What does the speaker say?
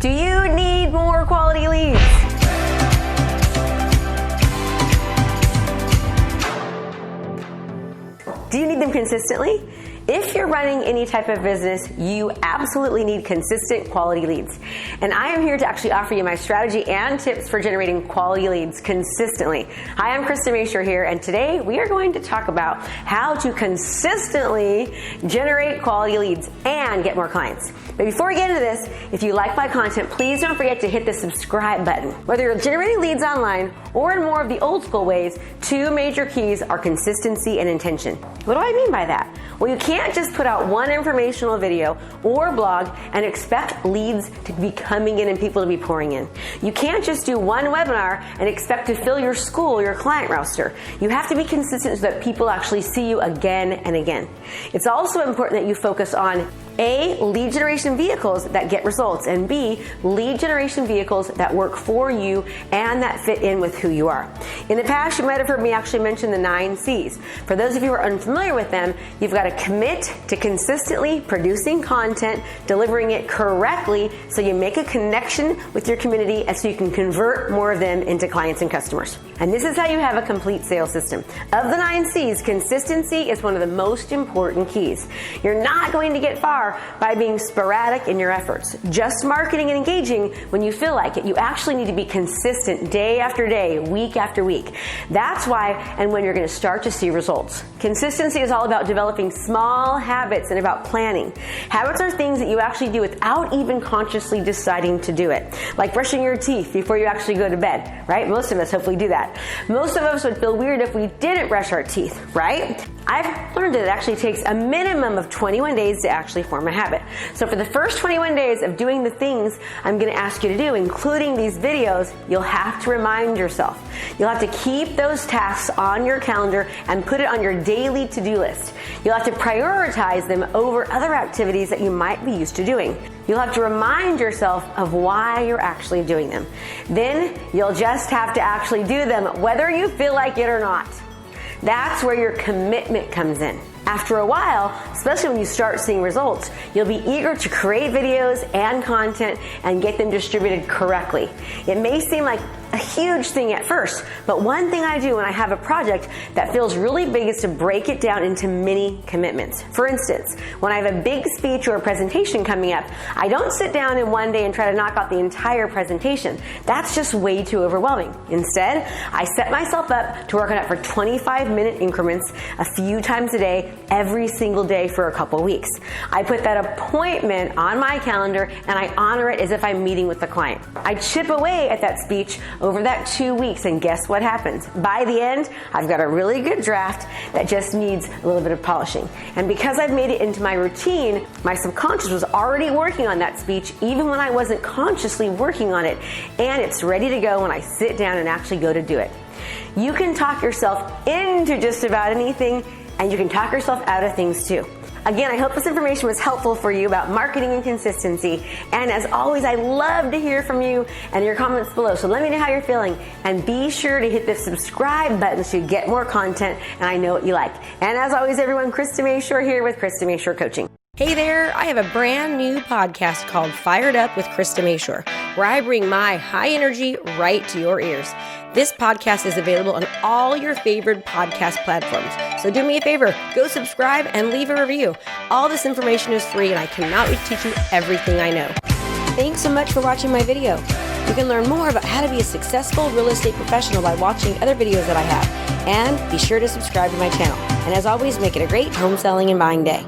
Do you need more quality leads? Do you need them consistently? If you're running any type of business, you absolutely need consistent quality leads. And I am here to actually offer you my strategy and tips for generating quality leads consistently. Hi, I'm Krista Mashore here, and today we are going to talk about how to consistently generate quality leads and get more clients. But before we get into this, if you like my content, please don't forget to hit the subscribe button. Whether you're generating leads online or in more of the old school ways, two major keys are consistency and intention. What do I mean by that? Well, you can't just put out one informational video or blog and expect leads to be coming in and people to be pouring in. You can't just do one webinar and expect to fill your school, your client roster. You have to be consistent so that people actually see you again and again. It's also important that you focus on A, lead generation vehicles that get results, and B, lead generation vehicles that work for you and that fit in with who you are. In the past, you might have heard me actually mention the 9 C's. For those of you who are unfamiliar with them, you've got to commit to consistently producing content, delivering it correctly so you make a connection with your community and so you can convert more of them into clients and customers. And this is how you have a complete sales system. Of the 9 C's, consistency is one of the most important keys. You're not going to get far by being sporadic in your efforts. Just marketing and engaging when you feel like it. You actually need to be consistent day after day, week after week. That's why and when you're going to start to see results. Consistency is all about developing small habits and about planning. Habits are things that you actually do without even consciously deciding to do it. Like brushing your teeth before you actually go to bed, right? Most of us hopefully do that. Most of us would feel weird if we didn't brush our teeth, right? I've learned that it actually takes a minimum of 21 days to actually form a habit. So for the first 21 days of doing the things I'm going to ask you to do, including these videos, you'll have to remind yourself. You'll have to keep those tasks on your calendar and put it on your daily to-do list. You'll have to prioritize them over other activities that you might be used to doing. You'll have to remind yourself of why you're actually doing them. Then you'll just have to actually do them, whether you feel like it or not. That's where your commitment comes in. After a while, especially when you start seeing results, you'll be eager to create videos and content and get them distributed correctly. It may seem like a huge thing at first, but one thing I do when I have a project that feels really big is to break it down into mini commitments. For instance, when I have a big speech or a presentation coming up, I don't sit down in one day and try to knock out the entire presentation. That's just way too overwhelming. Instead, I set myself up to work on it for 25-minute increments a few times a day, every single day for a couple weeks. I put that appointment on my calendar and I honor it as if I'm meeting with the client. I chip away at that speech over that 2 weeks, and guess what happens? By the end, I've got a really good draft that just needs a little bit of polishing. And because I've made it into my routine, my subconscious was already working on that speech even when I wasn't consciously working on it, and it's ready to go when I sit down and actually go to do it. You can talk yourself into just about anything, and you can talk yourself out of things too. Again, I hope this information was helpful for you about marketing and consistency. And as always, I love to hear from you and your comments below. So let me know how you're feeling. And be sure to hit the subscribe button so you get more content and I know what you like. And as always, everyone, Krista Mashore here with Krista Mashore Coaching. Hey there, I have a brand new podcast called Fired Up with Krista Mashore, where I bring my high energy right to your ears. This podcast is available on all your favorite podcast platforms. So do me a favor, go subscribe and leave a review. All this information is free and I cannot wait to teach you everything I know. Thanks so much for watching my video. You can learn more about how to be a successful real estate professional by watching other videos that I have. And be sure to subscribe to my channel. And as always, make it a great home selling and buying day.